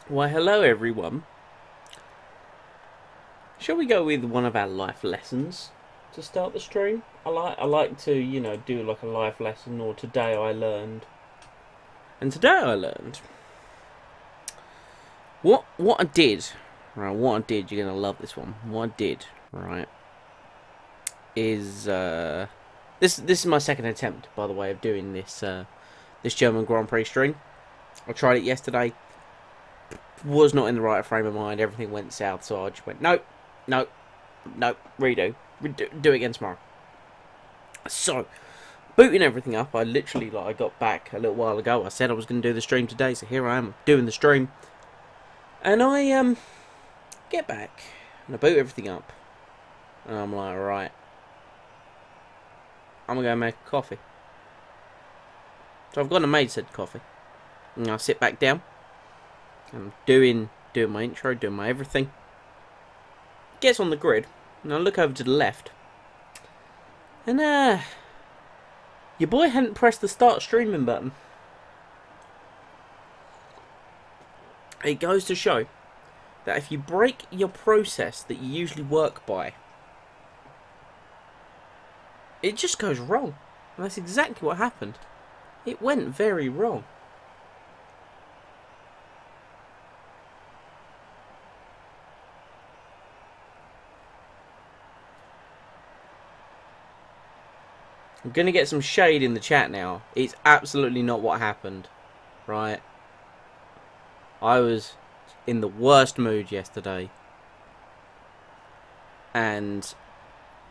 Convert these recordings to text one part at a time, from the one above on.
Why, hello everyone. Shall we go with one of our life lessons to start the stream? I like to, do like a life lesson, or today I learned. And today I learned what I did. Right, what I did, you're gonna love this one. What I did, right, is this is my second attempt, by the way, of doing this this German Grand Prix stream. I tried it yesterday. Was not in the right frame of mind. Everything went south, so I just went nope, redo, do it again tomorrow. So, booting everything up, I literally, I got back a little while ago. I said I was going to do the stream today, so here I am doing the stream. And I get back and I boot everything up, and I'm like, right, I'm gonna go make a coffee. So I've gone and made said coffee, and I sit back down. I'm doing my intro, doing my everything. Gets on the grid, and I look over to the left, and your boy hadn't pressed the start streaming button. It goes to show that if you break your process that you usually work by, it just goes wrong. And that's exactly what happened. It went very wrong. I'm going to get some shade in the chat now. It's absolutely not what happened, right? I was in the worst mood yesterday, and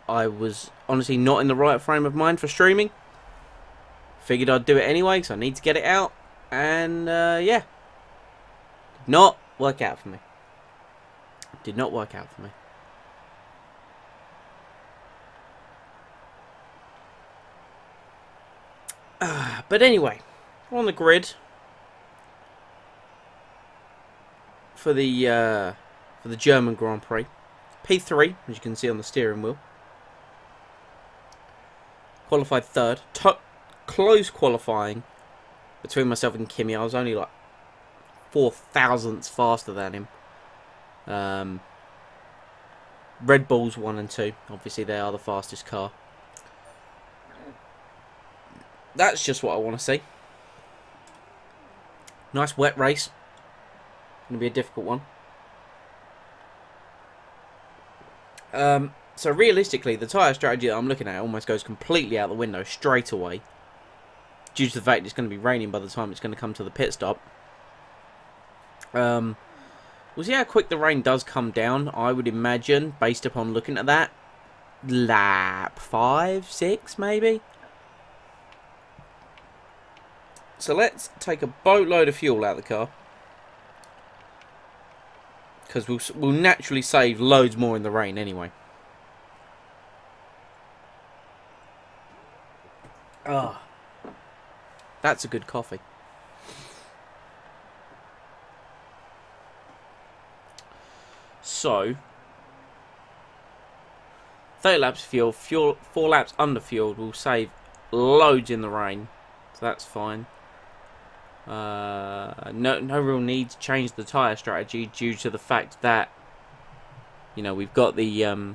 I was honestly not in the right frame of mind for streaming. Figured I'd do it anyway, because I need to get it out, and yeah. Did not work out for me. Did not work out for me. But anyway, we're on the grid for the German Grand Prix. P3, as you can see on the steering wheel. Qualified third. Close qualifying between myself and Kimi. I was only like 4 thousandths faster than him. Red Bulls 1 and 2. Obviously, they are the fastest car. That's just what I want to see. Nice wet race. Going to be a difficult one. So realistically, the tyre strategy that I'm looking at almost goes completely out the window straight away, due to the fact it's going to be raining by the time it's going to come to the pit stop. We'll see how quick the rain does come down. I would imagine, based upon looking at that, lap 5, 6 maybe. So let's take a boatload of fuel out of the car, because we'll naturally save loads more in the rain anyway. Ah, that's a good coffee. So 30 laps of fuel, 4 laps under fuel will save loads in the rain, so that's fine. No real need to change the tyre strategy, due to the fact that, we've got the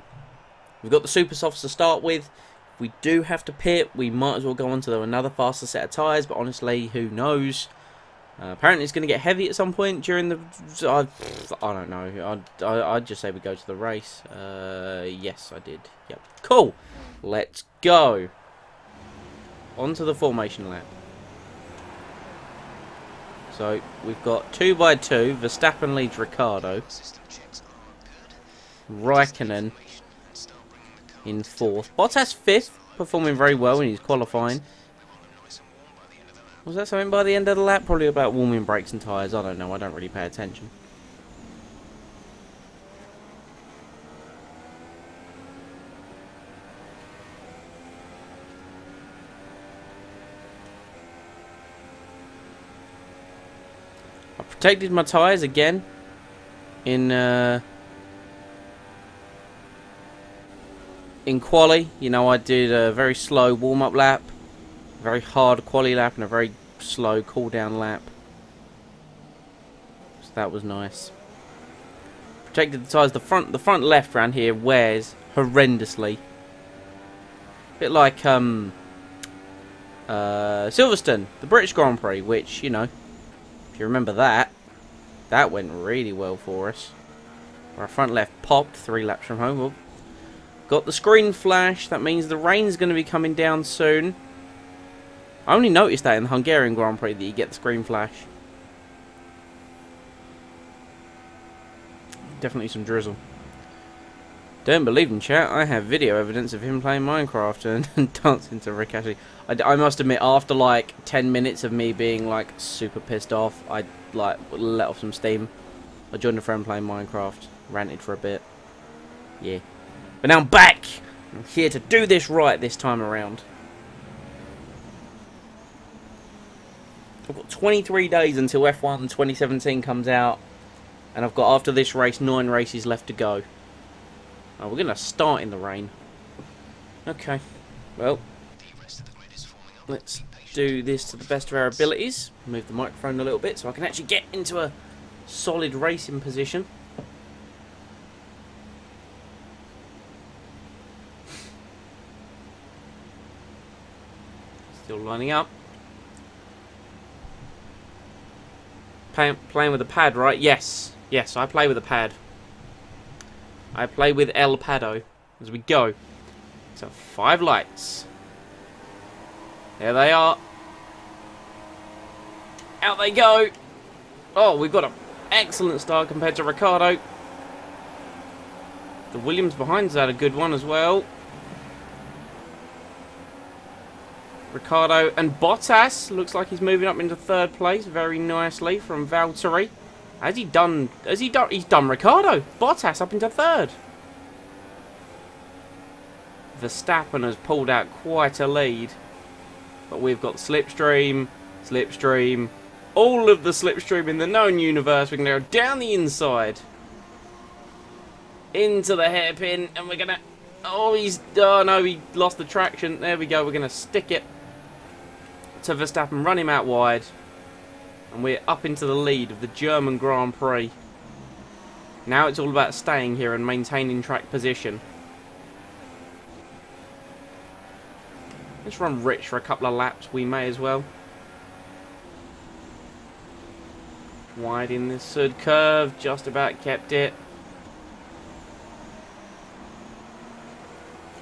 super softs to start with. If we do have to pit, we might as well go on to another faster set of tyres, but honestly, who knows? Apparently it's going to get heavy at some point during the... I don't know. I'd just say we go to the race. Yes, I did. Yep. Cool. Let's go. On to the formation lap. So, we've got 2 by 2. Verstappen leads Ricciardo. Raikkonen in 4th. Bottas 5th, performing very well in his qualifying. Was that something by the end of the lap? Probably about warming brakes and tyres. I don't know. I don't really pay attention. I protected my tyres again in quali. I did a very slow warm-up lap, very hard quali lap, and a very slow cool down lap. That was nice. Protected the tyres. The front left round here wears horrendously. Bit like Silverstone, the British Grand Prix, which, you know, if you remember that went really well for us. Our front left popped 3 laps from home. Well, got the screen flash. That means the rain's going to be coming down soon. I only noticed that in the Hungarian Grand Prix that you get the screen flash. Definitely some drizzle. Don't believe in chat, I have video evidence of him playing Minecraft and dancing to Rick Ashley. I must admit, after like 10 minutes of me being like super pissed off, I like let off some steam. I joined a friend playing Minecraft, ranted for a bit. Yeah. But now I'm back! I'm here to do this right this time around. I've got 23 days until F1 2017 comes out. And I've got, after this race, 9 races left to go. Oh, we're going to start in the rain. Okay. Well, let's do this to the best of our abilities. Move the microphone a little bit so I can actually get into a solid racing position. Still lining up. Playing with a pad, right? Yes. Yes, I play with a pad. I play with El Pado as we go. So 5 lights. There they are. Out they go. Oh, we've got an excellent start compared to Ricciardo. The Williams behind's had a good one as well. Ricciardo and Bottas looks like he's moving up into 3rd place very nicely from Valtteri. He's done Ricciardo. Bottas up into 3rd. Verstappen has pulled out quite a lead. But we've got slipstream, all of the slipstream in the known universe. We're going to go down the inside. Into the hairpin. And we're going to... Oh, no, he lost the traction. There we go. We're going to stick it to Verstappen, run him out wide. And we're up into the lead of the German Grand Prix. Now it's all about staying here and maintaining track position. Let's run rich for a couple of laps. We may as well. Wide in this third curve. Just about kept it.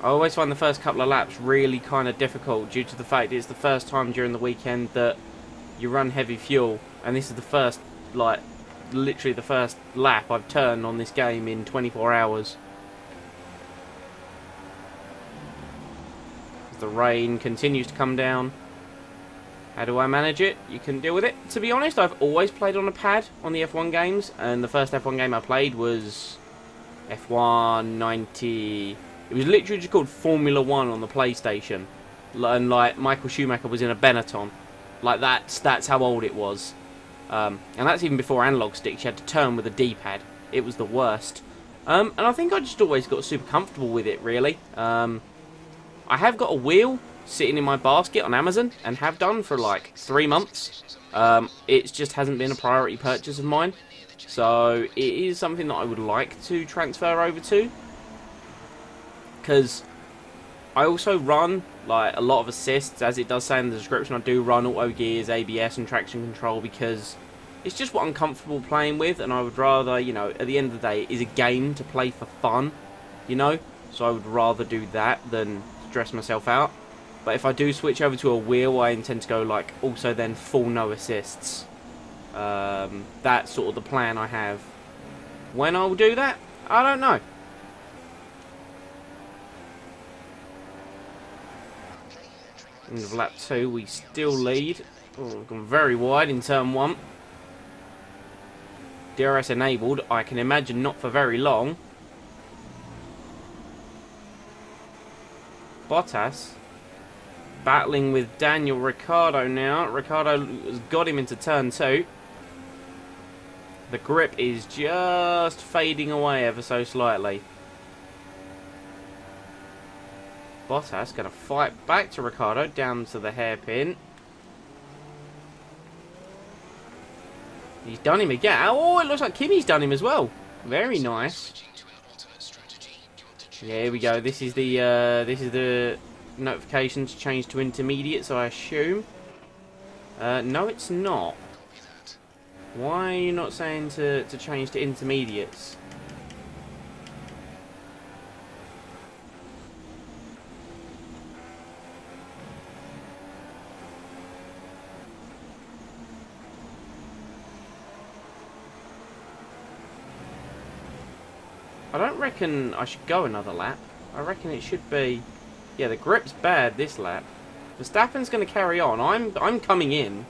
I always find the first couple of laps really kind of difficult due to the fact it's the first time during the weekend that you run heavy fuel, and this is the first, like, literally the first lap I've turned on this game in 24 hours. As the rain continues to come down. How do I manage it? You can deal with it. To be honest, I've always played on a pad on the F1 games, and the first F1 game I played was F1 90... It was literally just called Formula 1 on the PlayStation. And, like, Michael Schumacher was in a Benetton. Like, that's how old it was. And that's even before analog sticks. You had to turn with a D-pad. It was the worst. And I think I just always got super comfortable with it, really. I have got a wheel sitting in my basket on Amazon, and have done for, like, 3 months. It just hasn't been a priority purchase of mine. So, it is something that I would like to transfer over to. Because I also run, like, a lot of assists, as it does say in the description. I do run auto gears, ABS and traction control because it's just what I'm comfortable playing with, and I would rather, you know, at the end of the day, it is a game to play for fun, you know, so I would rather do that than stress myself out. But if I do switch over to a wheel, I intend to go, like, also then full no assists. That's sort of the plan I have. When I'll do that, I don't know. End of lap 2, we still lead. Oh, we've gone very wide in turn 1. DRS enabled. I can imagine not for very long. Bottas battling with Daniel Ricciardo now. Ricciardo has got him into turn 2. The grip is just fading away ever so slightly. Bottas going to fight back to Ricciardo, down to the hairpin. He's done him again. Oh, it looks like Kimi's done him as well. Very nice. Yeah, here we go. This is the notification to change to intermediate, so I assume. No, it's not. Why are you not saying to change to intermediates? I don't reckon I should go another lap. I reckon it should be... Yeah, the grip's bad this lap. Verstappen's going to carry on. I'm coming in.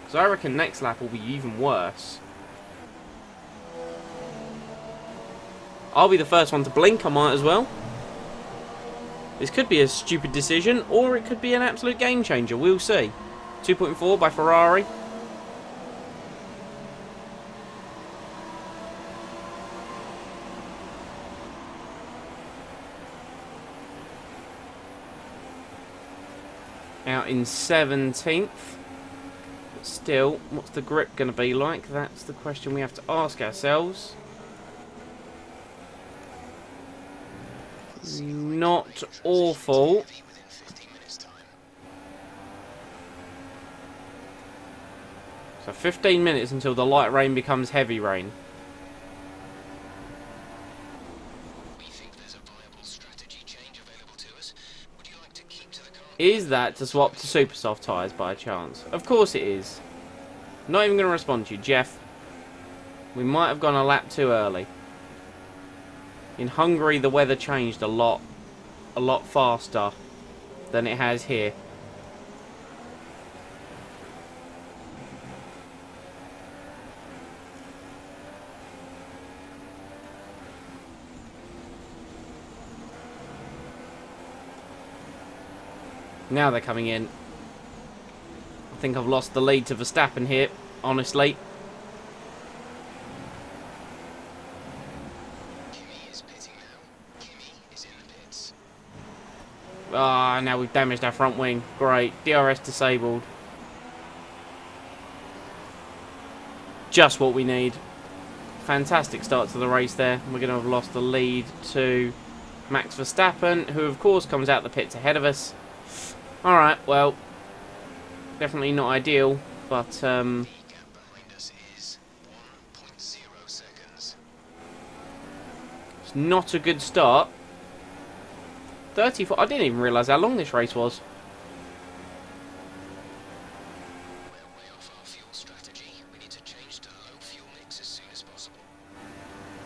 So I reckon next lap will be even worse. I'll be the first one to blink, I might as well. This could be a stupid decision, or it could be an absolute game changer. We'll see. 2.4 by Ferrari. Out in 17th. But still, what's the grip going to be like? That's the question we have to ask ourselves. Not awful. So 15 minutes until the light rain becomes heavy rain. Is that to swap to super soft tyres by chance? Of course it is. Not even going to respond to you, Jeff. We might have gone a lap too early. In Hungary, the weather changed a lot faster than it has here. Now they're coming in. I think I've lost the lead to Verstappen here, honestly. Ah, now we've damaged our front wing. Great. DRS disabled. Just what we need. Fantastic start to the race there. We're going to have lost the lead to Max Verstappen, who of course comes out the pits ahead of us. Alright, well, definitely not ideal, but it's not a good start. 34, I didn't even realise how long this race was.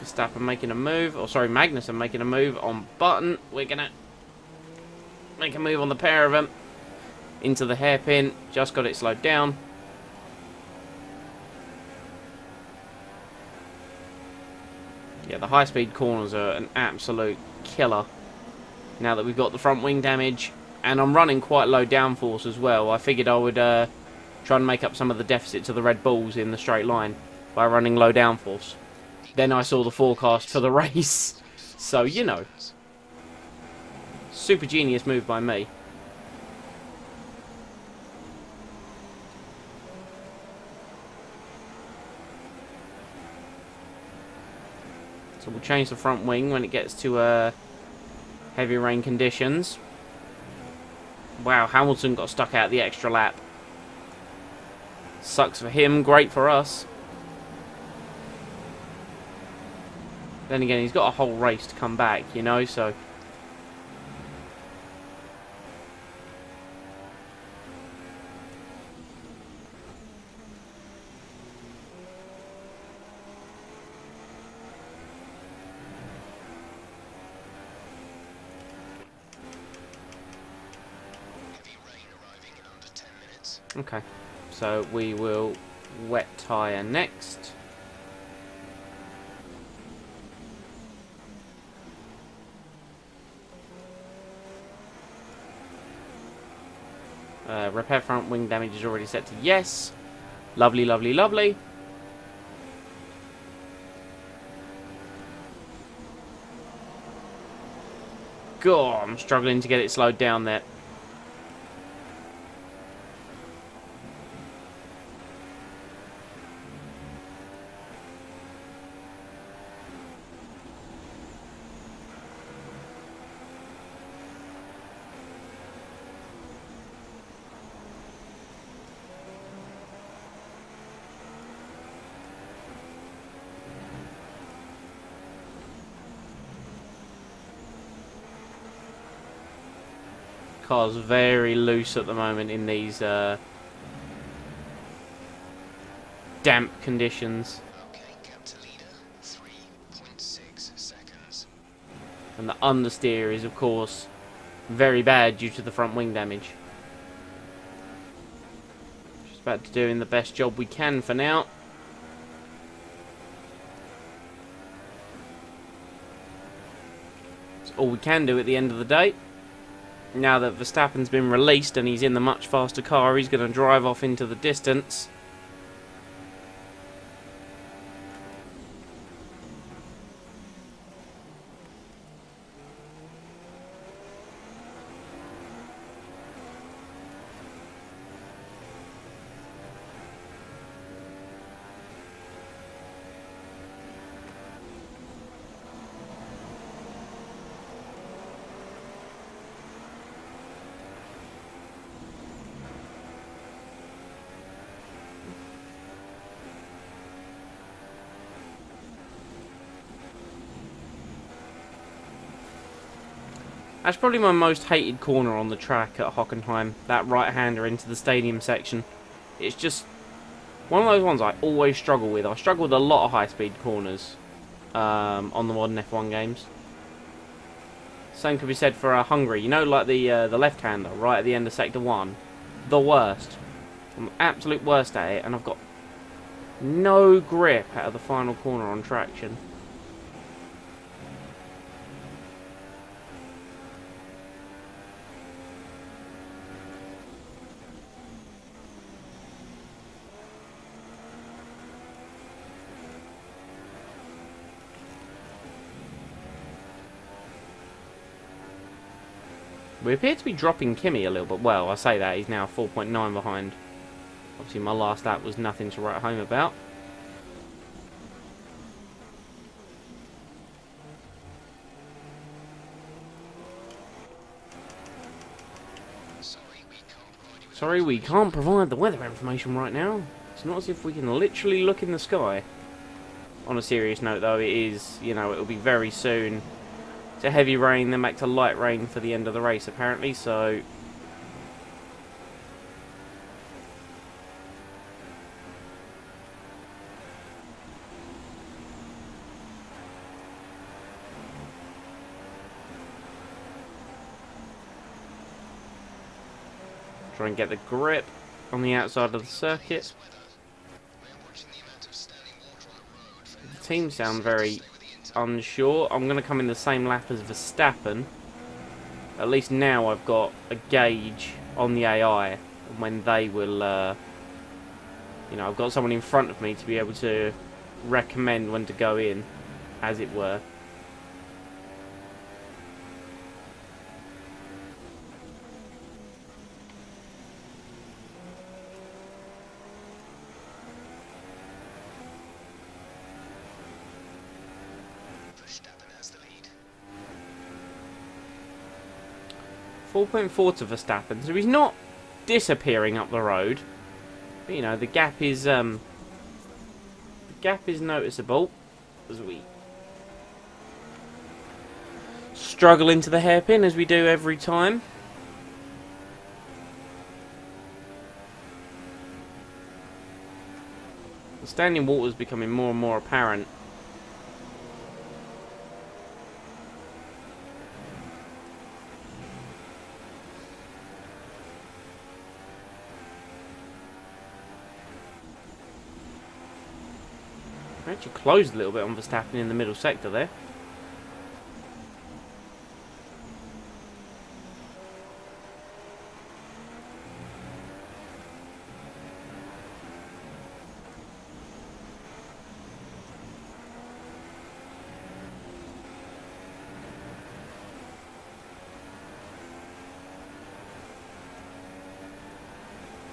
Verstappen making a move, or sorry, Magnussen making a move on Button. We're going to make a move on the pair of them. Into the hairpin, just got it slowed down. Yeah, the high-speed corners are an absolute killer. Now that we've got the front wing damage, and I'm running quite low downforce as well. I figured I would try and make up some of the deficit to the Red Bulls in the straight line by running low downforce. Then I saw the forecast for the race, so you know, super genius move by me. So we'll change the front wing when it gets to heavy rain conditions. Wow, Hamilton got stuck out the extra lap. Sucks for him, great for us. Then again, he's got a whole race to come back, you know, so... Okay, so we will wet tyre next. Repair front wing damage is already set to yes. Lovely, lovely, lovely. God, I'm struggling to get it slowed down there. car's very loose at the moment in these damp conditions. Okay, gap to leader, 3.6 seconds. And the understeer is, of course, very bad due to the front wing damage. Just about to doing the best job we can for now. It's all we can do at the end of the day. Now that Verstappen's been released and he's in the much faster car, he's going to drive off into the distance. That's probably my most hated corner on the track at Hockenheim. That right-hander into the stadium section. It's just one of those ones I always struggle with. I struggle with a lot of high-speed corners on the modern F1 games. Same could be said for Hungary. You know, like the left-hander right at the end of Sector 1. The worst. I'm the absolute worst at it, and I've got no grip out of the final corner on traction. We appear to be dropping Kimi a little bit. Well, I say that, he's now 4.9 behind. Obviously, my last lap was nothing to write home about. Sorry, we can't provide the weather information right now. It's not as if we can literally look in the sky. On a serious note, though, it is, you know, it'll be very soon. It's a heavy rain, then back to light rain for the end of the race, apparently, so... Try and get the grip on the outside of the circuit. The team sound very unsure. I'm going to come in the same lap as Verstappen. At least now I've got a gauge on the AI when they will, you know, I've got someone in front of me to be able to recommend when to go in, as it were. Verstappen has the lead. 4.4 to Verstappen, so he's not disappearing up the road. But, you know, the gap is noticeable as we struggle into the hairpin, as we do every time. The standing water is becoming more and more apparent. Actually closed a little bit on Verstappen in the middle sector there.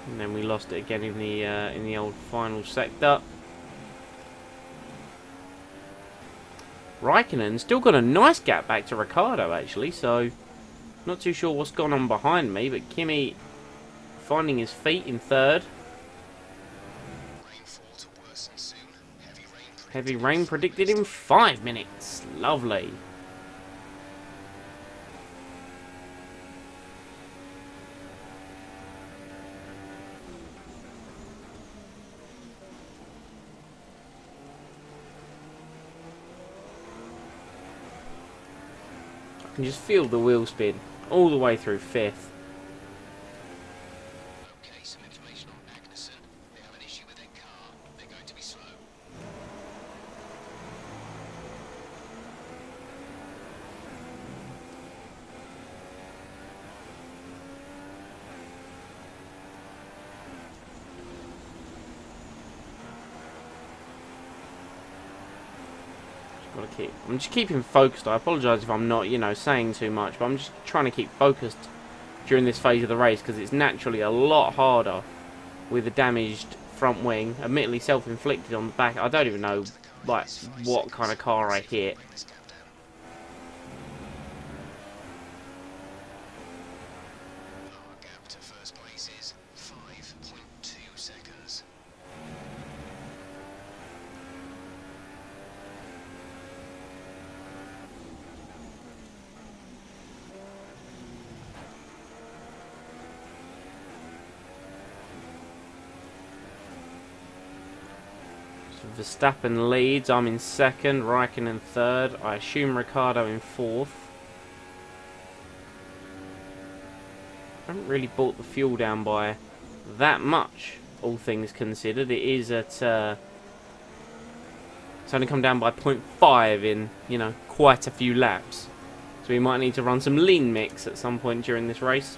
And then we lost it again in the old final sector. Raikkonen still got a nice gap back to Ricciardo, actually, so not too sure what's gone on behind me, but Kimi finding his feet in third. Rainfall to worsen soon. Heavy rain predicted in 5 minutes. Lovely. You can just feel the wheel spin all the way through 5th. Okay, some information on Magnussen. They have an issue with their car. They're going to be slow. I'm just keeping focused. I apologise if I'm not, you know, saying too much, but I'm just trying to keep focused during this phase of the race because it's naturally a lot harder with a damaged front wing, admittedly self-inflicted on the back. I don't even know like what kind of car I hit. Our gap to first place is 5.2 seconds. Verstappen leads. I'm in 2nd. Raikkonen in 3rd. I assume Ricciardo in 4th. I haven't really brought the fuel down by that much, all things considered. It is at it's only come down by 0.5 in, you know, quite a few laps. So we might need to run some lean mix at some point during this race.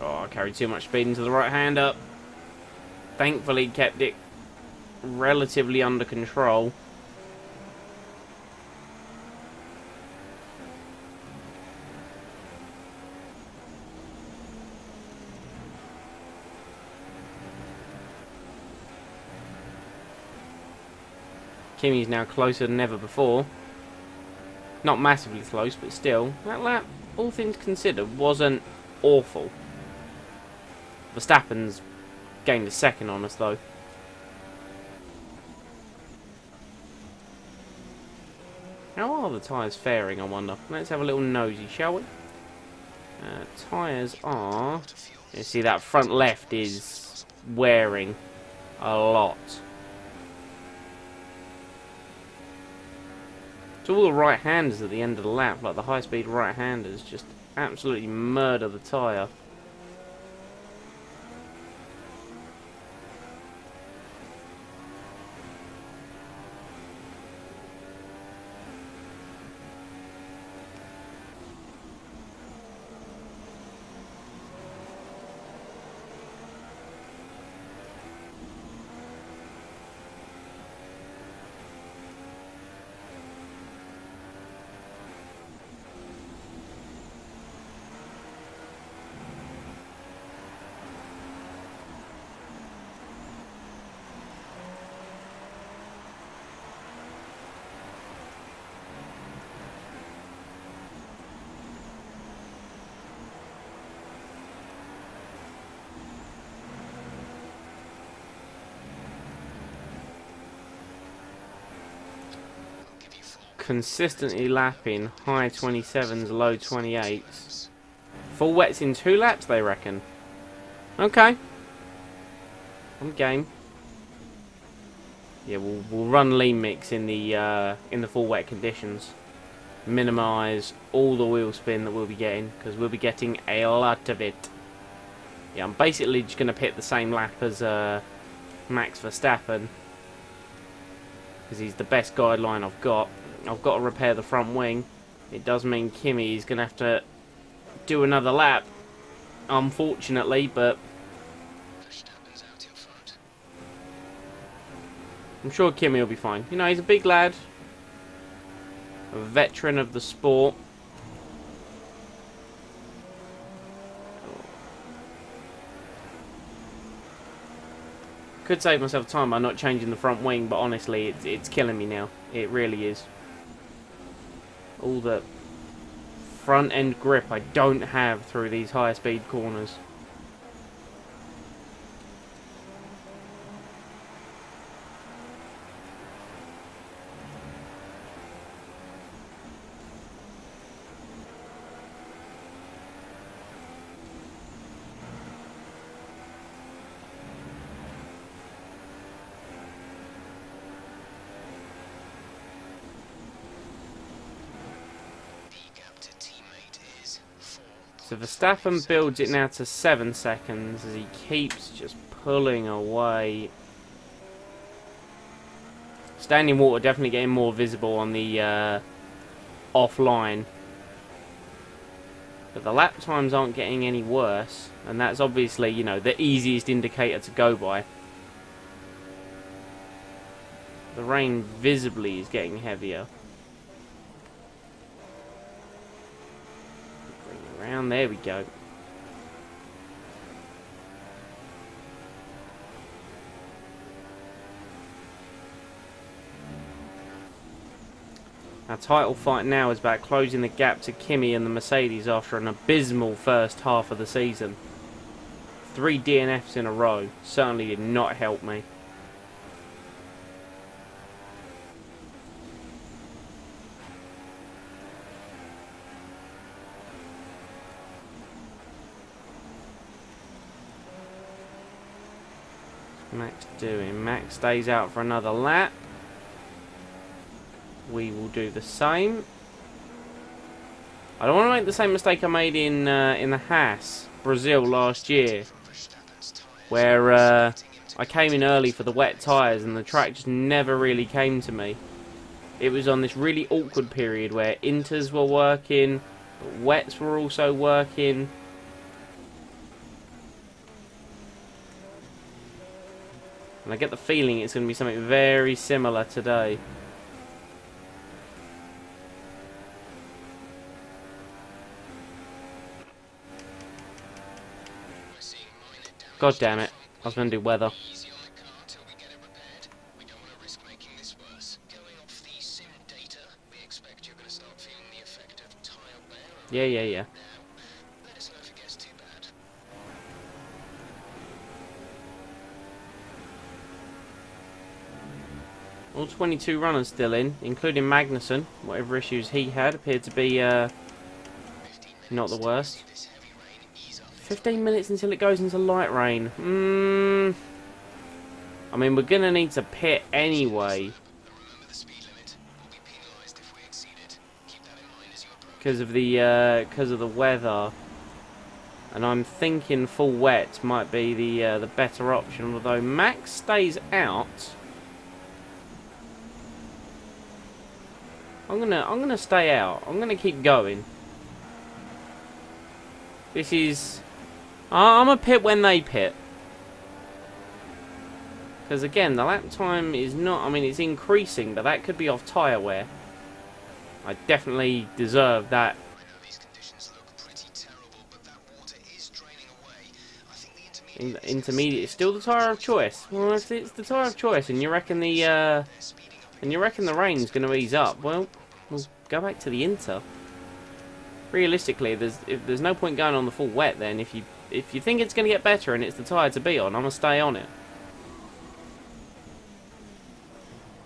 Oh, I carried too much speed into the right-hander. Thankfully kept it relatively under control. Kimi's now closer than ever before. Not massively close, but still. That lap, all things considered, wasn't awful. Verstappen's gained a 2nd on us, though. How are the tyres faring, I wonder? Let's have a little nosy, shall we? Tyres are... You see, that front left is wearing a lot. So all the right-handers at the end of the lap, like the high-speed right-handers, just absolutely murder the tyre. Consistently lapping high 27s, low 28s. Full wets in 2 laps, they reckon. Okay. I'm game. Yeah, we'll run lean mix in the full wet conditions. Minimise all the wheel spin that we'll be getting, because we'll be getting a lot of it. Yeah, I'm basically just going to pit the same lap as Max Verstappen, because he's the best guideline I've got. I've got to repair the front wing. It does mean Kimi is going to have to do another lap, unfortunately, but Verstappen's out in front. I'm sure Kimi will be fine. You know, he's a big lad, a veteran of the sport. Could save myself time by not changing the front wing, but honestly, it's killing me now. It really is. All the front end grip I don't have through these high speed corners. So Verstappen builds it now to 7 seconds as he keeps just pulling away. Standing water definitely getting more visible on the offline. But the lap times aren't getting any worse. And that's obviously, you know, the easiest indicator to go by. The rain visibly is getting heavier. Bring it around, there we go. Our title fight now is about closing the gap to Kimi and the Mercedes after an abysmal first half of the season. 3 DNFs in a row certainly did not help me. Max doing? Max stays out for another lap. We will do the same. I don't want to make the same mistake I made in the Haas, Brazil last year, where I came in early for the wet tyres and the track just never really came to me. It was on this really awkward period where inters were working, but wets were also working. And I get the feeling it's going to be something very similar today. God damn it. I was going to do weather. Yeah. All 22 runners still in, including Magnussen. Whatever issues he had appeared to be not the worst. 15 minutes until it goes into light rain. I mean, we're going to need to pit anyway. Because of the weather. And I'm thinking full wet might be the better option. Although Max stays out. I'm gonna stay out. I'm gonna keep going. This is... I'm a pit when they pit. Because again, the lap time is not... I mean, it's increasing, but that could be off tyre wear. I definitely deserve that. Intermediate is still the tyre of choice. Well, if it's the tyre of choice, and you reckon the rain's going to ease up, well, we'll go back to the Inter. Realistically, if there's no point going on the full wet. Then if you think it's going to get better and it's the tyre to be on, I'm gonna stay on it.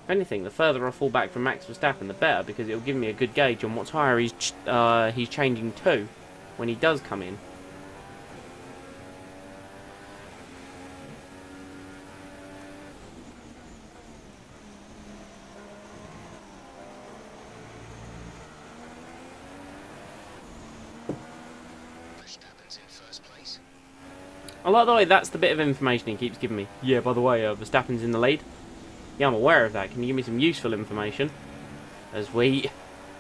If anything, the further I fall back from Max Verstappen, the better, because it'll give me a good gauge on what tyre he's changing to when he does come in. I like the way that's the bit of information he keeps giving me. Yeah, by the way, Verstappen's in the lead. Yeah, I'm aware of that. Can you give me some useful information? As we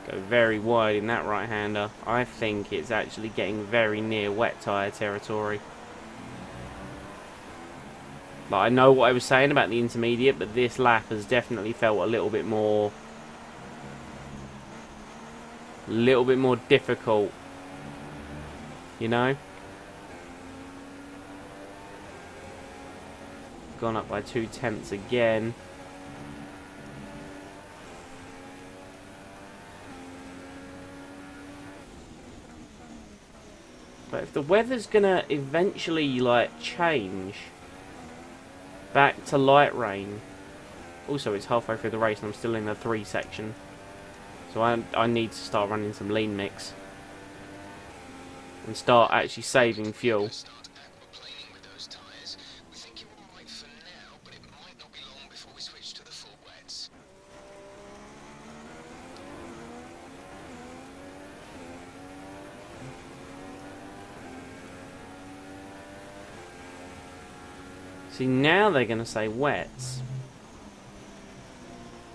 go very wide in that right-hander. I think it's actually getting very near wet tyre territory. Like, I know what I was saying about the intermediate, but this lap has definitely felt a little bit more difficult. You know? Gone up by 0.2 again. But if the weather's gonna eventually like change back to light rain, also it's halfway through the race and I'm still in the 3 section, so I need to start running some lean mix and start actually saving fuel. See, now they're going to say wets.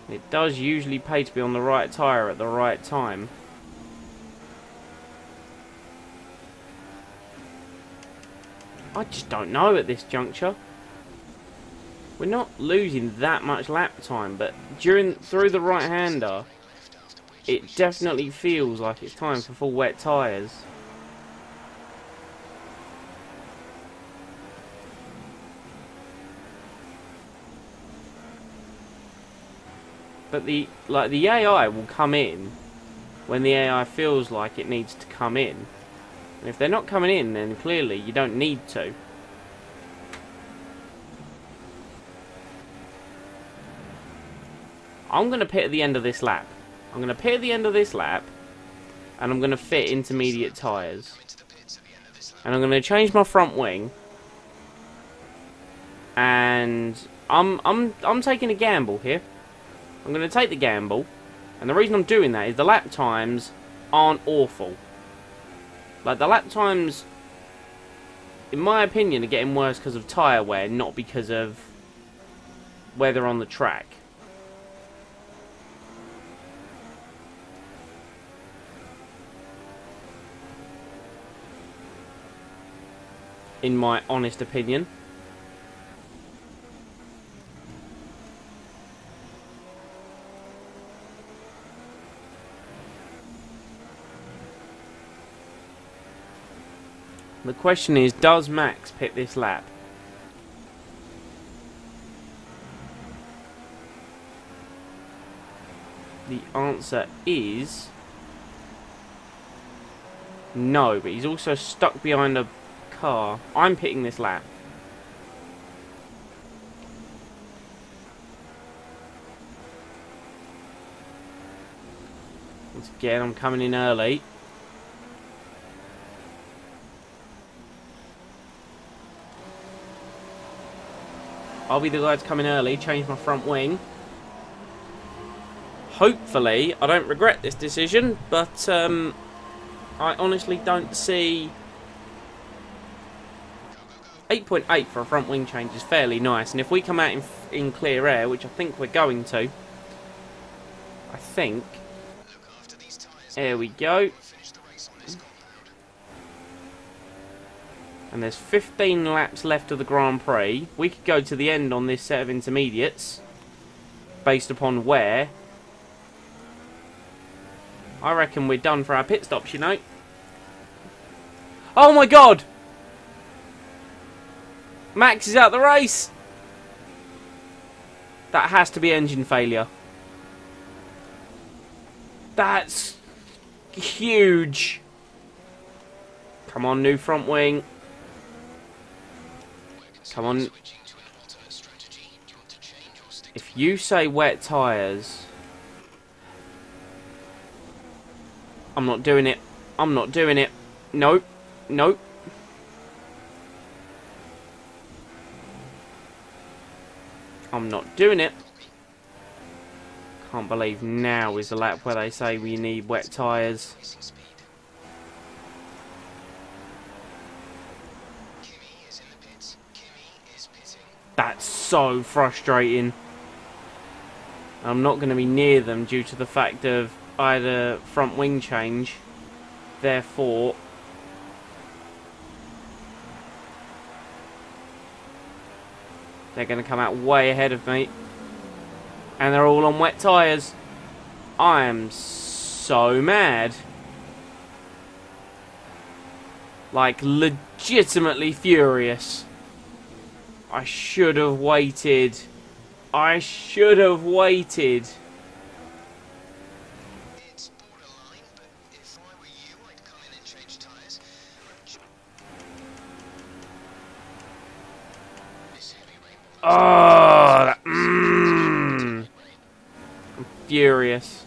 It does usually pay to be on the right tyre at the right time. I just don't know at this juncture. We're not losing that much lap time, but through the right-hander, it definitely feels like it's time for full wet tyres. But the AI will come in when the AI feels like it needs to come in. And if they're not coming in, then clearly you don't need to. I'm going to pit at the end of this lap. I'm going to pit at the end of this lap, and I'm going to fit intermediate tyres. And I'm going to change my front wing. And I'm taking a gamble here. I'm going to take the gamble, and the reason I'm doing that is the lap times aren't awful. Like, the lap times, in my opinion, are getting worse because of tyre wear, not because of weather on the track. In my honest opinion. The question is, does Max pit this lap? The answer is no, but he's also stuck behind a car. I'm pitting this lap. Once again, I'm coming in early. I'll be the guy to come in early, change my front wing. Hopefully, I don't regret this decision, but I honestly don't see... 8.8 for a front wing change is fairly nice, and if we come out in clear air, which I think we're going to, I think... There we go. And there's 15 laps left of the Grand Prix. We could go to the end on this set of intermediates, based upon where. I reckon we're done for our pit stops, you know. Oh my god! Max is out the race! That has to be engine failure. That's huge. Come on, new front wing. Come on. If you say wet tyres, I'm not doing it. I'm not doing it. Nope. Nope. I'm not doing it. Can't believe now is the lap where they say we need wet tyres. That's so frustrating. I'm not going to be near them due to the fact of I had a front wing change. Therefore, they're going to come out way ahead of me. And they're all on wet tyres. I am so mad. Like, legitimately furious. I should have waited. I should have waited. It's borderline, but if I were you, I'd come in and change tyres. This heavy rain. Oh, I'm furious.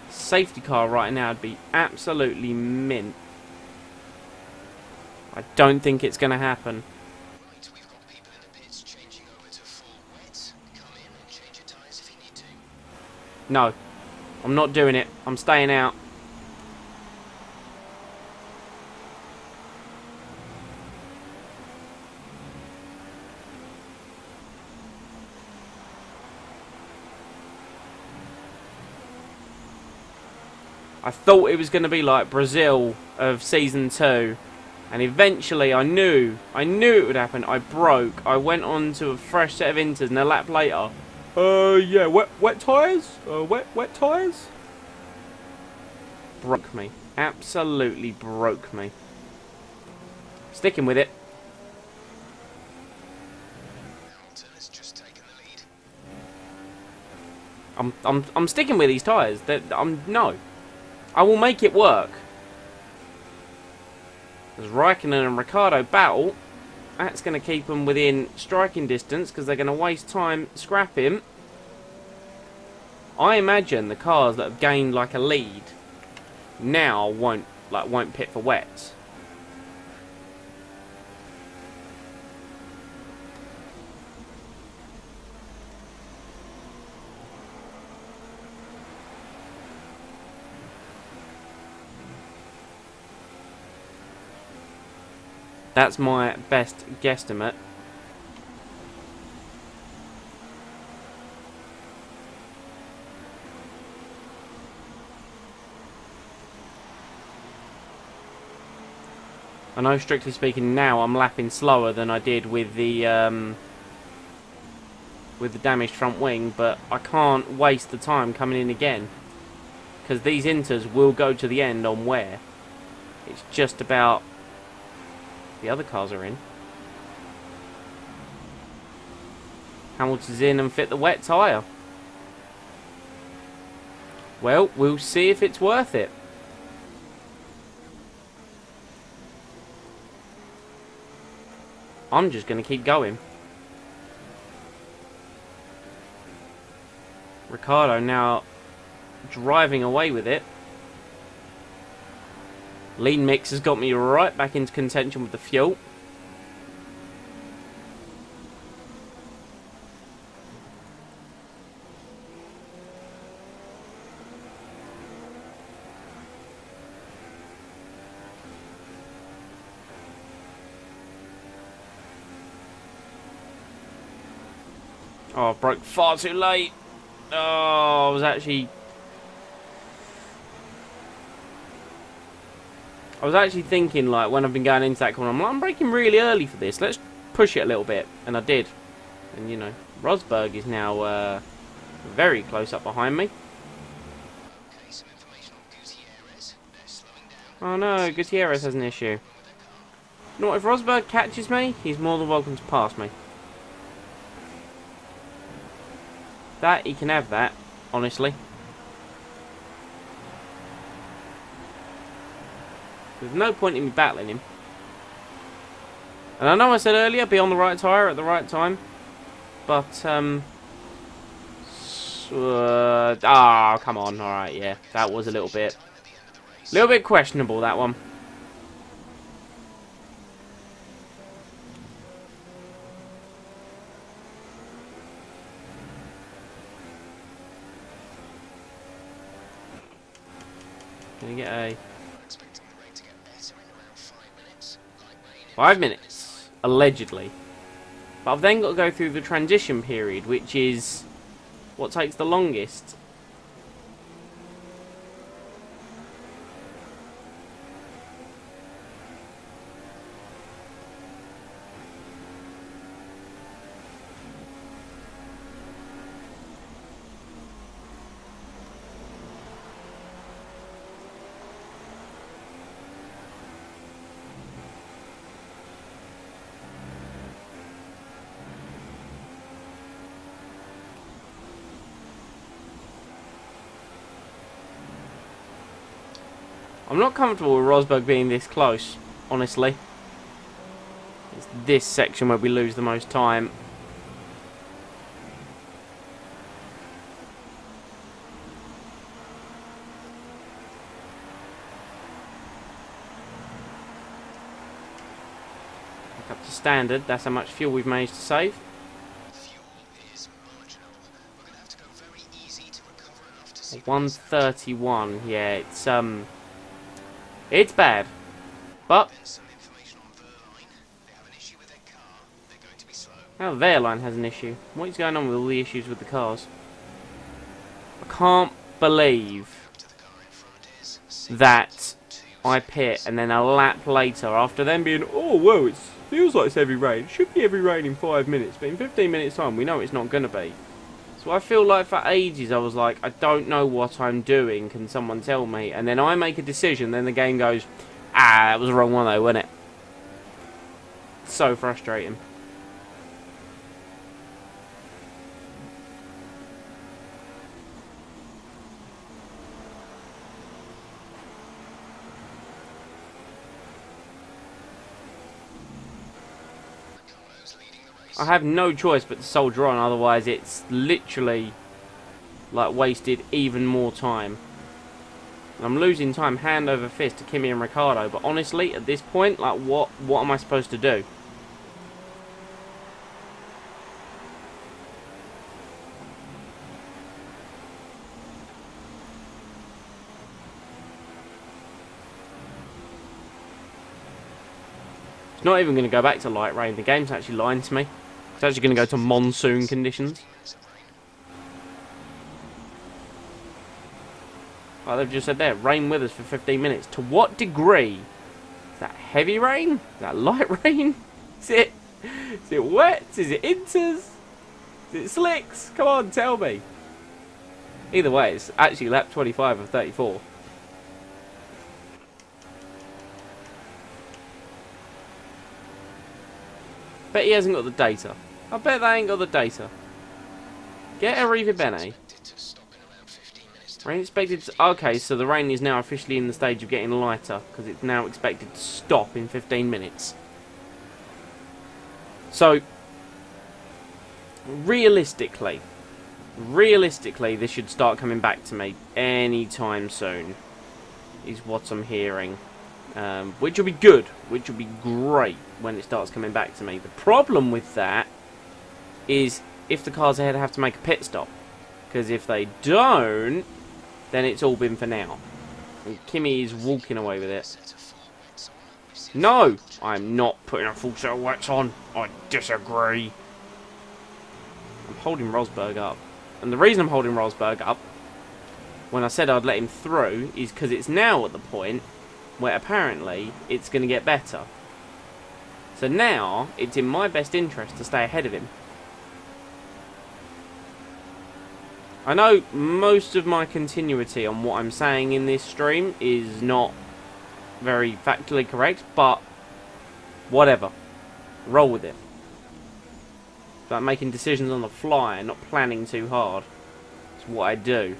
Safety car right now would be absolutely mint. I don't think it's going to happen. Right, we've got people in the pits changing over to full wet. Come in and change your tyres if you need to. No, I'm not doing it. I'm staying out. I thought it was going to be like Brazil of Season 2. And eventually I knew it would happen. I broke. I went on to a fresh set of inters and a lap later. Yeah, wet tyres? Wet tyres? Broke me. Absolutely broke me. Sticking with it. Hamilton has just taken the lead. I'm sticking with these tyres. No. I will make it work. As Raikkonen and Ricciardo battle, that's going to keep them within striking distance because they're going to waste time scrapping. I imagine the cars that have gained like a lead now won't pit for wets. That's my best guesstimate. I know, strictly speaking, now I'm lapping slower than I did with the damaged front wing, but I can't waste the time coming in again because these inters will go to the end on wear. It's just about the other cars are in. Hamilton's in and fit the wet tyre. Well, we'll see if it's worth it. I'm just going to keep going. Ricciardo now driving away with it. Lean mix has got me right back into contention with the fuel. Oh, I broke far too late. Oh, I was actually thinking, like, when I've been going into that corner, I'm braking really early for this. Let's push it a little bit. And I did. And, you know, Rosberg is now very close up behind me. Okay, some information on Gutierrez. They're slowing down. Oh, no, Gutierrez has an issue. You know what, if Rosberg catches me, he's more than welcome to pass me. That, he can have that, honestly. There's no point in me battling him. And I know I said earlier, be on the right tyre at the right time. But, come on, alright, yeah. That was a little bit questionable, that one. Can you get a... 5 minutes, allegedly. But I've then got to go through the transition period, which is what takes the longest. I'm not comfortable with Rosberg being this close, honestly. It's this section where we lose the most time. Up to standard. That's how much fuel we've managed to save. Fuel is marginal. We're going to have to go very easy to recover enough to see 131. Yeah, it's bad. But Then some information on Verline. They have an issue with their car. They're going to be slow. now their line has an issue. What is going on with all the issues with the cars? I can't believe To the car in front is that I pit and then a lap later, after them being, oh whoa, it feels like it's heavy rain. It should be heavy rain in 5 minutes, but in 15 minutes time we know it's not going to be. So I feel like for ages I was like, I don't know what I'm doing, can someone tell me? And then I make a decision, then the game goes, ah, that was the wrong one though, wasn't it? So frustrating. Carlo's leading the race. I have no choice but to soldier on, otherwise it's literally like wasted even more time. And I'm losing time hand over fist to Kimi and Ricciardo, but honestly at this point, like what am I supposed to do? It's not even going to go back to light rain. The game's actually lying to me. It's actually going to go to monsoon conditions. Minutes of rain. Like they've just said there, rain with us for 15 minutes. To what degree? Is that heavy rain? Is that light rain? Is it wet? Is it inters? Is it slicks? Come on, tell me. Either way, it's actually lap 25 of 34. Bet he hasn't got the data. I bet they ain't got the data. Get Arriva Bene. Expected to stop in around 15 minutes time. Rain expected to... Okay, so the rain is now officially in the stage of getting lighter, because it's now expected to stop in 15 minutes. So, realistically, this should start coming back to me anytime soon, is what I'm hearing. Which will be good, which will be great when it starts coming back to me. The problem with that is if the cars ahead have to make a pit stop. Because if they don't, then it's all been for now. And Kimi is walking away with it. Set of full wets on. We've seen No! I'm not putting a full set of wets on. I disagree. I'm holding Rosberg up. And the reason I'm holding Rosberg up, when I said I'd let him through, is because it's now at the point where apparently it's going to get better. So now, it's in my best interest to stay ahead of him. I know most of my continuity on what I'm saying in this stream is not very factually correct, but whatever. Roll with it. It's like making decisions on the fly and not planning too hard. It's what I do.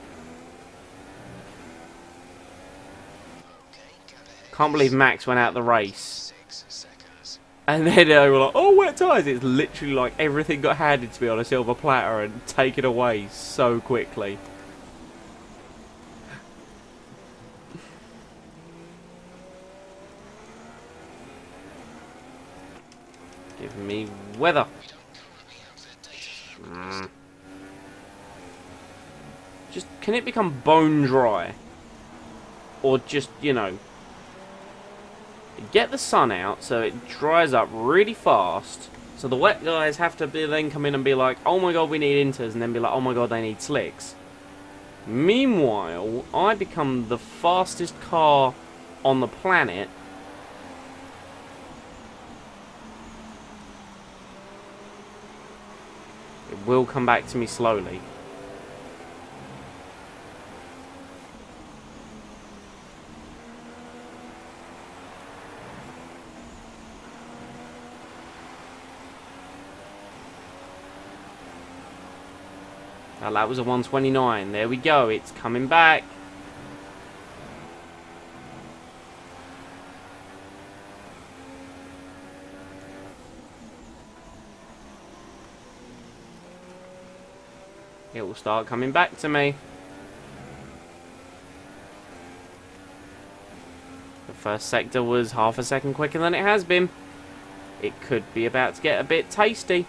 Can't believe Max went out the race. 6 seconds. And then they were like, oh, wet tyres. It's literally like everything got handed to me on a silver platter and taken away so quickly. Give me weather. We don't currently have their data for Just, can it become bone dry? Or just, you know, get the sun out so it dries up really fast. So the wet guys have to then come in and be like, oh my god, we need inters, and then be like, oh my god, they need slicks. Meanwhile, I become the fastest car on the planet. It will come back to me slowly. Now, that was a 129. There we go. It's coming back. It will start coming back to me. The first sector was half a second quicker than it has been. it could be about to get a bit tasty.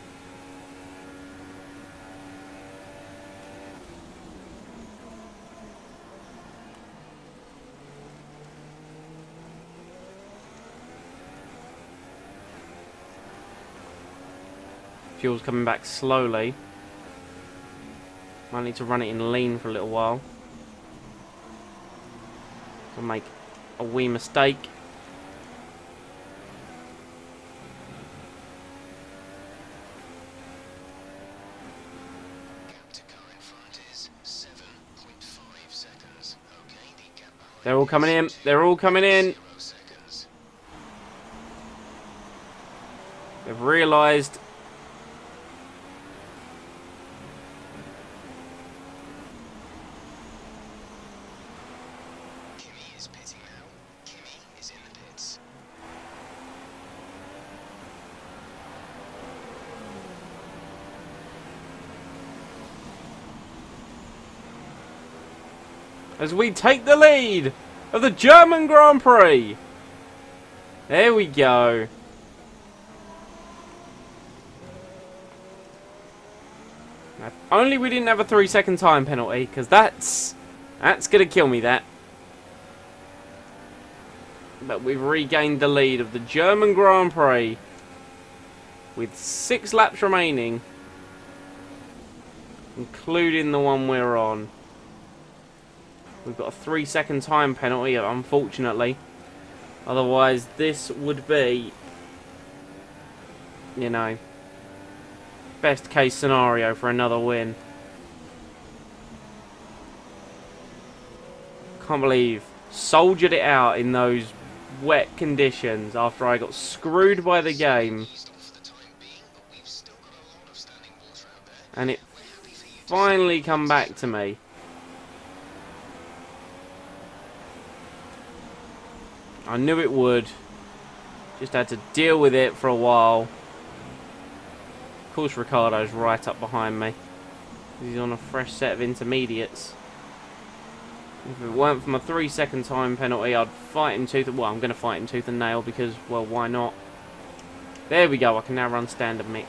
Fuel's coming back slowly. Might need to run it in lean for a little while. I'll make a wee mistake. Gap to car in front is 7.5 seconds. Okay, the gap behind They're all coming in. They're all coming in. 0 seconds. They've realised. Kimi is pitting now. Kimi is in the pits. As we take the lead of the German Grand Prix. There we go. Now, if only we didn't have a 3-second time penalty, because that's going to kill me, that. But we've regained the lead of the German Grand Prix with 6 laps remaining, including the one we're on. We've got a 3-second time penalty, unfortunately. Otherwise, this would be, you know, best case scenario for another win. Can't believe soldiered it out in those wet conditions after I got screwed by the game. Eased off for the time being, but we've still got a lot of standing water out there. And it We're happy for you to finally come back to me. I knew it would. Just had to deal with it for a while. Of course, Ricciardo's right up behind me. He's on a fresh set of intermediates. If it weren't for my 3-second time penalty, I'd fight him tooth. Well, I'm going to fight him tooth and nail because, well, why not? There we go. I can now run standard mix.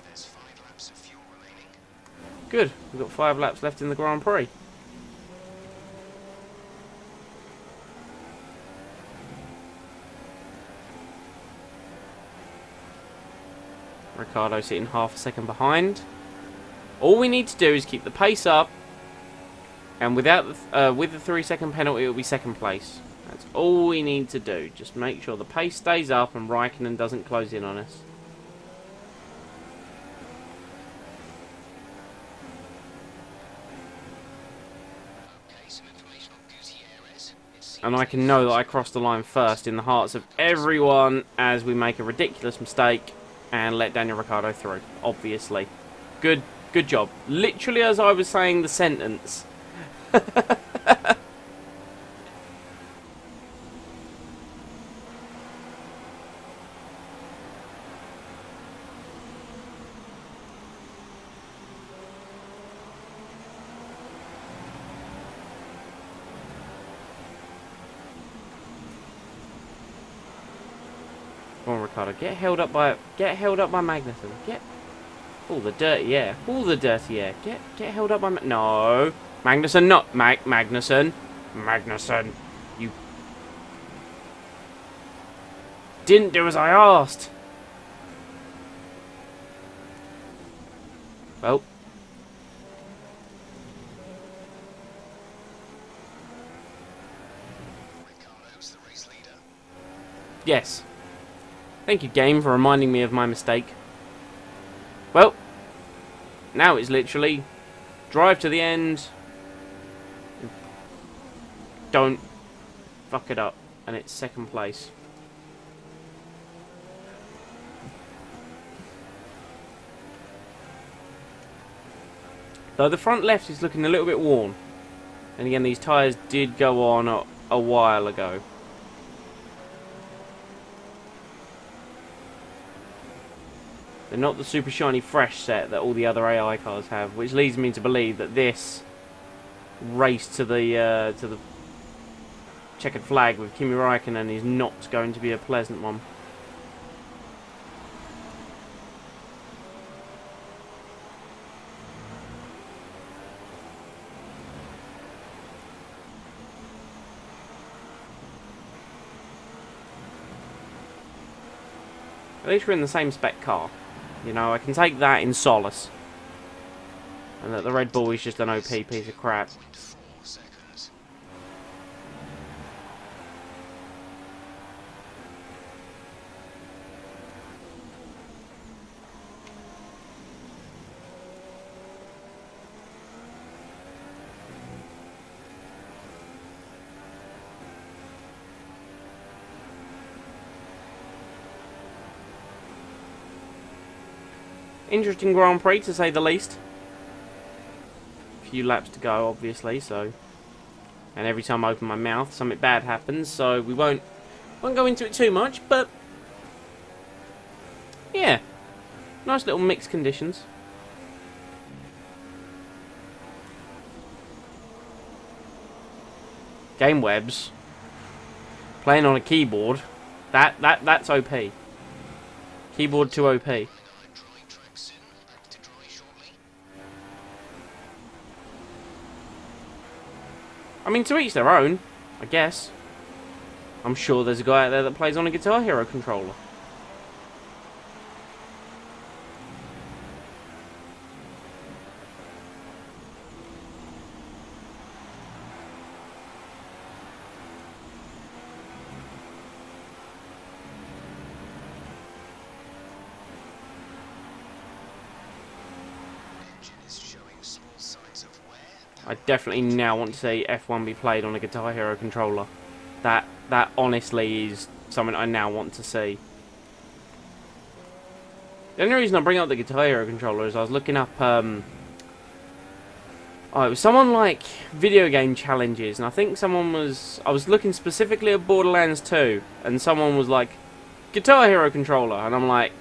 There's 5 laps of fuel remaining. Good. We've got 5 laps left in the Grand Prix. Ricciardo sitting half a second behind. All we need to do is keep the pace up, and without with the 3-second penalty, it'll be second place. That's all we need to do. Just make sure the pace stays up and Raikkonen doesn't close in on us. Okay, some information on Gutierrez. It seems And I can know that I crossed the line first in the hearts of everyone as we make a ridiculous mistake and let Daniel Ricciardo through, obviously. Good job. Literally as I was saying the sentence. Come on, Ricciardo. Get held up by Magnussen. Get all the dirty air. All the dirty air. Get held up by no. Magnussen, not Magnussen. Magnussen. You didn't do as I asked. Well. Ricciardo's the race leader. Yes. Thank you, game, for reminding me of my mistake. Well, now it's literally drive to the end. Don't fuck it up. And it's second place. Though the front left is looking a little bit worn. And again, these tyres did go on a while ago. They're not the super shiny fresh set that all the other AI cars have, which leads me to believe that this race to the checkered flag with Kimi Räikkönen is not going to be a pleasant one. At least we're in the same spec car. You know, I can take that in solace. And that the Red Bull is just an OP piece of crap. Interesting Grand Prix, to say the least. A few laps to go, obviously, so... And every time I open my mouth, something bad happens, so we won't go into it too much, but... Yeah. Nice little mixed conditions. Game webs. Playing on a keyboard. That's OP. Keyboard to OP. I mean, to each their own, I guess. I'm sure there's a guy out there that plays on a Guitar Hero controller. I definitely now want to see F1 be played on a Guitar Hero controller. That honestly is something I now want to see. The only reason I bring up the Guitar Hero controller is I was looking up, oh, it was someone like video game challenges, and I think I was looking specifically at Borderlands 2, and someone was like, Guitar Hero controller, and I'm like,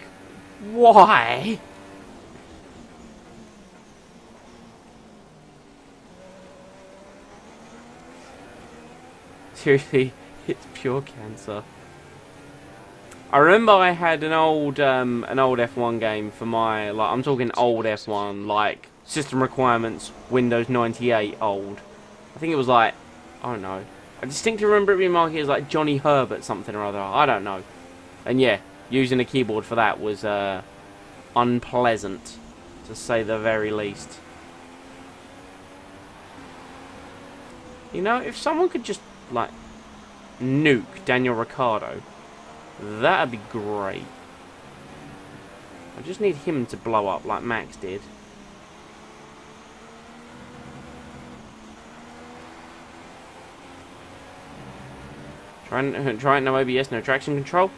why? Seriously, it's pure cancer. I remember I had an old F1 game for my, like, I'm talking old F1, like, system requirements, Windows 98 old. I think it was like, I don't know. I distinctly remember it being marketed as like Johnny Herbert something or other. I don't know. And yeah, using a keyboard for that was unpleasant, to say the very least. You know, if someone could just, like, nuke Daniel Ricciardo, that'd be great. I just need him to blow up like Max did. Try it, no ABS, no traction control.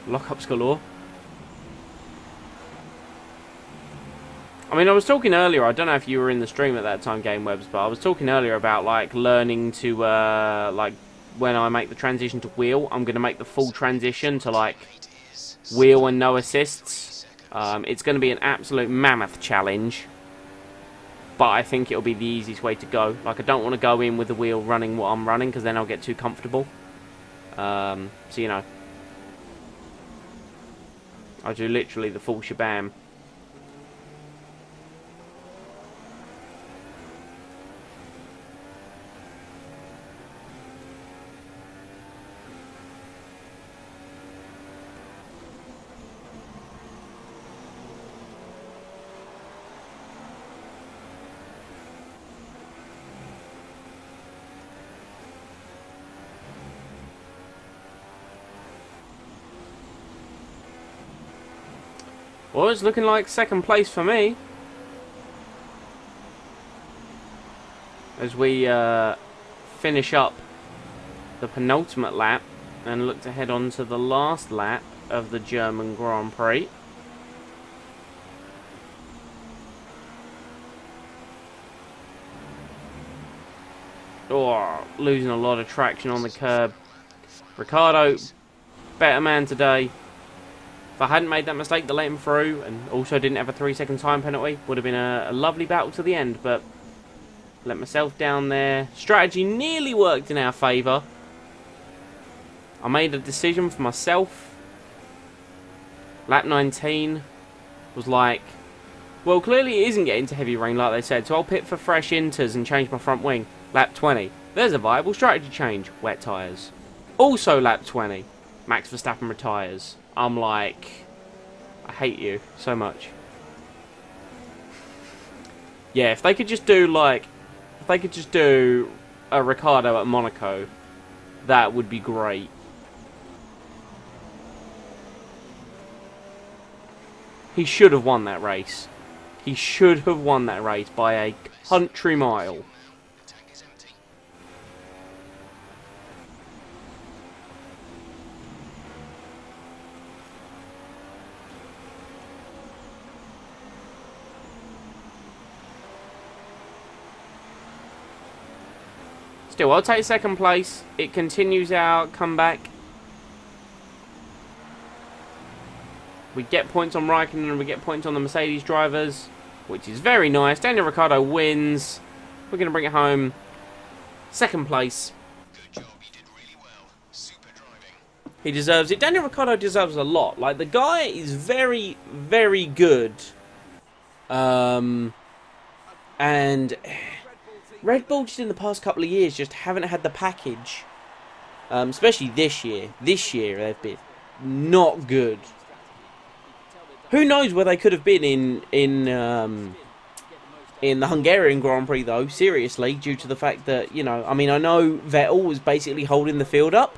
Lockups galore. I mean, I was talking earlier, I don't know if you were in the stream at that time, Game Webs, but I was talking earlier about, like, learning to, like, when I make the transition to wheel, I'm going to make the full transition to, like, wheel and no assists. It's going to be an absolute mammoth challenge, but I think it'll be the easiest way to go. Like, I don't want to go in with the wheel running what I'm running, because then I'll get too comfortable. So, you know, I do literally the full shabam. Well, it's looking like second place for me. As we finish up the penultimate lap and look to head on to the last lap of the German Grand Prix. Oh, losing a lot of traction on the curb. Ricciardo, better man today. If I hadn't made that mistake to let him through, and also didn't have a 3-second time penalty, would have been a lovely battle to the end, but Let myself down there. Strategy nearly worked in our favour. I made a decision for myself. Lap 19 was like, well, clearly it isn't getting to heavy rain like they said, so I'll pit for fresh inters and change my front wing. Lap 20. There's a viable strategy change. Wet tyres. Also lap 20. Max Verstappen retires. I'm like, I hate you so much. Yeah, if they could just do like, if they could just do a Ricciardo at Monaco, that would be great. He should have won that race. He should have won that race by a country mile. The tank is empty. Still, I'll take second place. It continues our comeback. We get points on Raikkonen and we get points on the Mercedes drivers, which is very nice. Daniel Ricciardo wins. We're going to bring it home. Second place. Good job, you did really well. Super driving. He deserves it. Daniel Ricciardo deserves a lot. Like, the guy is very, very good. And Red Bull just in the past couple of years just haven't had the package. Especially this year. This year they've been not good. Who knows where they could have been in the Hungarian Grand Prix, though, seriously, due to the fact that, you know, I mean, I know Vettel was basically holding the field up,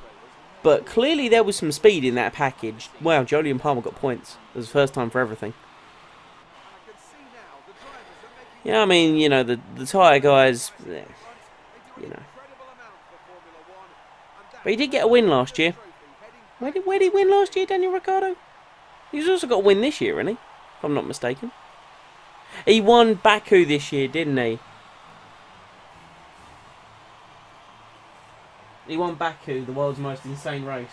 but clearly there was some speed in that package. Wow, Jolie and Palmer got points. It was the first time for everything. Yeah, I mean, you know, the tyre guys, yeah, you know. But he did get a win last year. Where did he win last year, Daniel Ricciardo? He's also got a win this year, hasn't he? If I'm not mistaken. He won Baku this year, didn't he? He won Baku, the world's most insane race.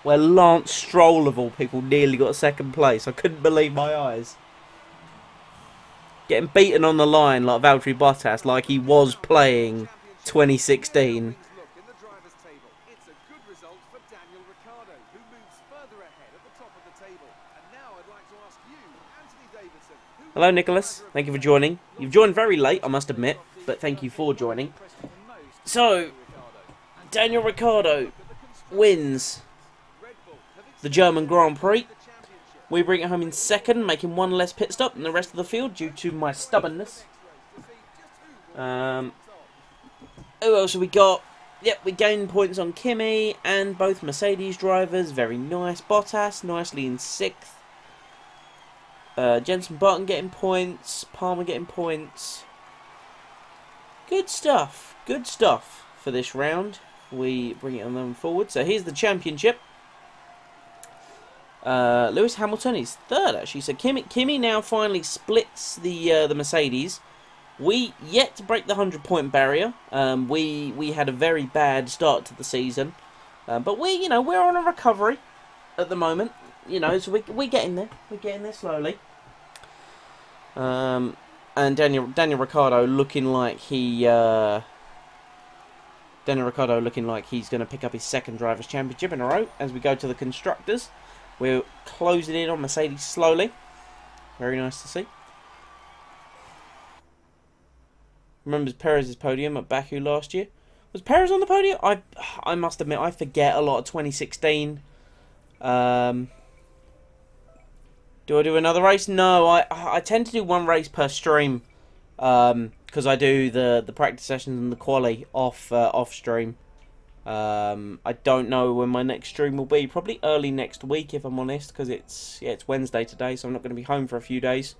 Where Lance Stroll, of all people, nearly got second place. I couldn't believe my eyes. Getting beaten on the line like Valtteri Bottas, like he was playing 2016. Hello, Nicholas. Thank you for joining. You've joined very late, I must admit, but thank you for joining. So, Daniel Ricciardo wins the German Grand Prix. We bring it home in second, making one less pit stop than the rest of the field due to my stubbornness. Who else have we got? Yep, we gained points on Kimi and both Mercedes drivers. Very nice. Bottas nicely in sixth. Jenson Button getting points. Palmer getting points. Good stuff. Good stuff for this round. We bring it on them forward. So here's the championship. Lewis Hamilton is third, actually. So Kimi now finally splits the Mercedes. We yet to break the 100-point barrier. We had a very bad start to the season, but we're on a recovery at the moment. You know, so we're getting there. We're getting there slowly. And Daniel Ricciardo looking like he's going to pick up his second drivers' championship in a row as we go to the constructors. We're closing in on Mercedes slowly. Very nice to see. Remembers Perez's podium at Baku last year. Was Perez on the podium? I must admit, I forget a lot of 2016. Do I do another race? No, I tend to do one race per stream. Because I do the practice sessions and the quali off stream. I don't know when my next stream will be. Probably early next week, if I'm honest, because it's Wednesday today, so I'm not going to be home for a few days.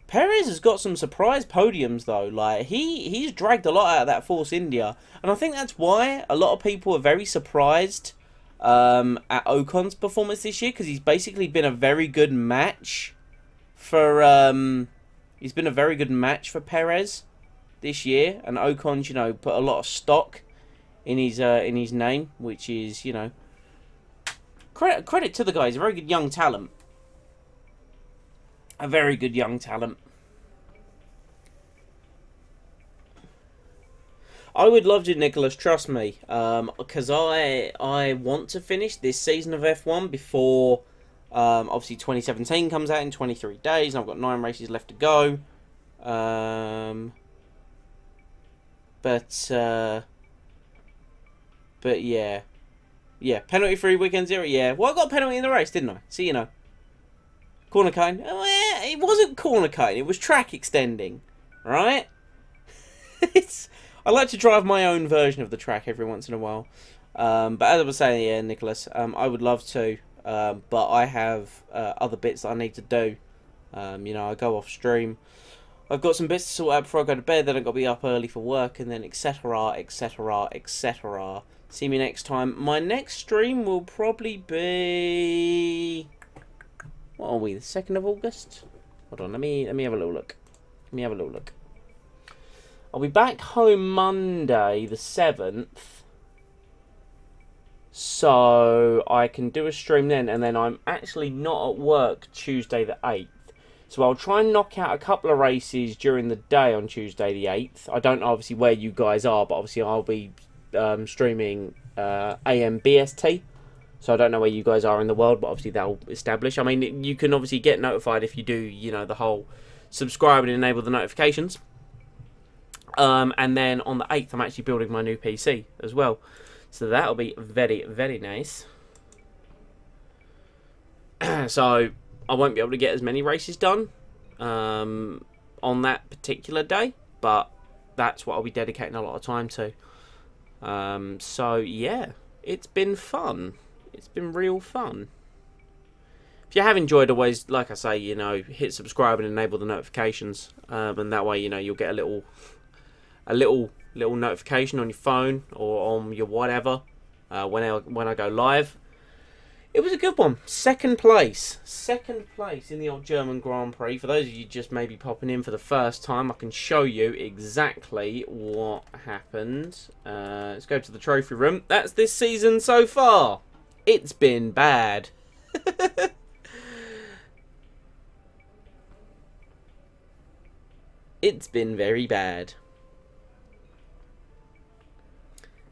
Perez has got some surprise podiums though. Like he's dragged a lot out of that Force India, and I think that's why a lot of people are very surprised at Ocon's performance this year, because he's basically been a very good match for Perez this year, and Ocon's, you know, put a lot of stock in his name, which is, you know, credit to the guy. He's a very good young talent. A very good young talent. I would love to, Nicholas, trust me, because I want to finish this season of F1 before, obviously 2017 comes out in 23 days, and I've got 9 races left to go. But yeah. Yeah, penalty-free weekend 0, yeah. Well, I got a penalty in the race, didn't I? So, you know. Corner cone. Oh, yeah, it wasn't corner cone, it was track extending. Right? I like to drive my own version of the track every once in a while. But as I was saying, yeah, Nicholas, I would love to. But I have other bits that I need to do. You know, I go off stream. I've got some bits to sort out before I go to bed. Then I've got to be up early for work. And then etc, etc, etc. See me next time. My next stream will probably be... What are we, the 2nd of August? Hold on, let me have a little look. Let me have a little look. I'll be back home Monday, the 7th. So I can do a stream then. And then I'm actually not at work Tuesday the 8th. So I'll try and knock out a couple of races during the day on Tuesday the 8th. I don't know obviously where you guys are, but obviously I'll be streaming AM BST. So I don't know where you guys are in the world, but obviously that'll establish. I mean, you can obviously get notified if you do, you know, the whole subscribe and enable the notifications. And then on the 8th, I'm actually building my new PC as well. So that'll be very, very nice. So I won't be able to get as many races done on that particular day, but that's what I'll be dedicating a lot of time to. So yeah, it's been fun. It's been real fun. If you have enjoyed, always, like I say, you know, hit subscribe and enable the notifications, and that way, you know, you'll get a little notification on your phone or on your whatever when I go live. It was a good one. Second place in the old German Grand Prix. For those of you just maybe popping in for the first time, I can show you exactly what happened. Let's go to the trophy room. That's this season so far. It's been bad. It's been very bad.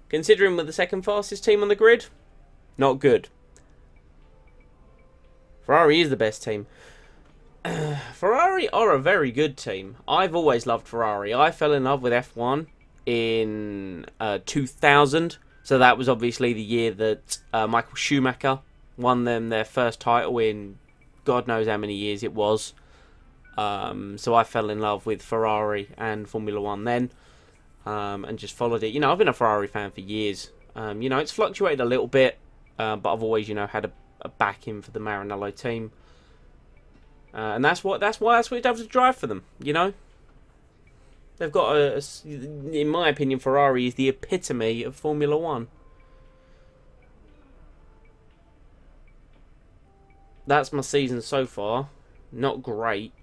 Considering we're the second fastest team on the grid, not good. Ferrari is the best team. Ferrari are a very good team. I've always loved Ferrari. I fell in love with F1 in 2000. So that was obviously the year that Michael Schumacher won them their first title in God knows how many years it was. So I fell in love with Ferrari and Formula 1 then. And just followed it. You know, I've been a Ferrari fan for years. You know, it's fluctuated a little bit. But I've always, you know, had a backing for the Maranello team. And that's why it does to drive for them, you know. They've got in my opinion, Ferrari is the epitome of Formula 1. That's my season so far. Not great.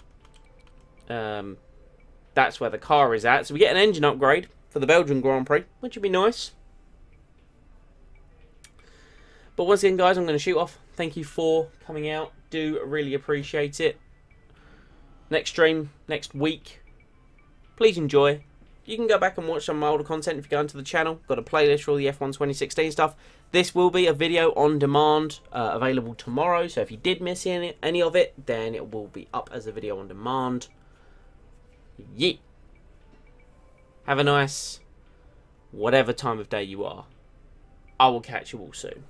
That's where the car is at. So we get an engine upgrade for the Belgian Grand Prix, which would be nice. But once again, guys, I'm going to shoot off. Thank you for coming out. Do really appreciate it. Next stream, next week. Please enjoy. You can go back and watch some of my older content if you go into the channel. Got a playlist for all the F1 2016 stuff. This will be a video on demand, available tomorrow. So if you did miss any of it, then it will be up as a video on demand. Yeah. Have a nice whatever time of day you are. I will catch you all soon.